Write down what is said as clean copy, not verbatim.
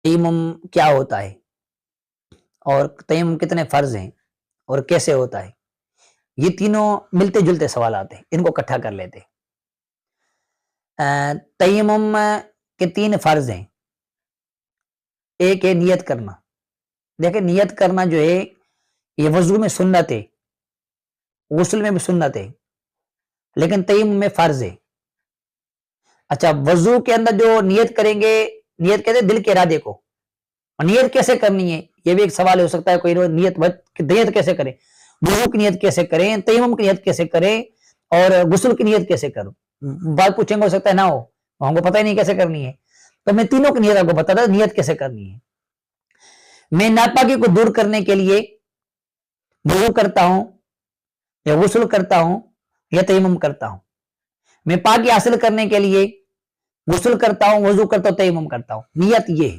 تیمم کیا ہوتا ہے اور تیمم کتنے فرض ہیں اور کیسے ہوتا ہے، یہ تینوں ملتے جلتے سوالات ہیں، ان کو اکٹھا کر لیتے۔ تیمم کے 3 فرض ہیں۔ ایک ہے نیت کرنا، دیکھیں نیت کرنا جو ہے یہ وضو میں سنت ہے، غسل میں بھی سنت ہے، لیکن تیمم میں فرض ہے۔ اچھا، وضو کے اندر جو نیت کریں گے، نیت کہتے ہیں دل کے ارادے کو، اور نیت کیسے کرنی ہے یہ بھی ایک سوال ہو سکتا ہے، کوئی نیت کیسے کریں، وضو کی نیت کیسے کریں، تیمم کی نیت کیسے کریں، اور غسل کی نیت کیسے کروں، بات پوچھیں گے ہو سکتا ہے نہ ہو، ہم کو پتہ ہی نہیں کیسے کرنی ہے، تو میں تینوں کی نیت آپ کو بتا رہا نیت کیسے کرنی ہے۔ میں ناپاکی کو دور کرنے کے لیے وضو کرتا ہوں یا غسل کرتا ہوں یا تیمم کرتا ہوں، میں پاکی حاصل کرنے کے لیے غسل کرتا ہوں، وضو کرتا ہوں، تیمم کرتا ہوں، نیت یہ ہے۔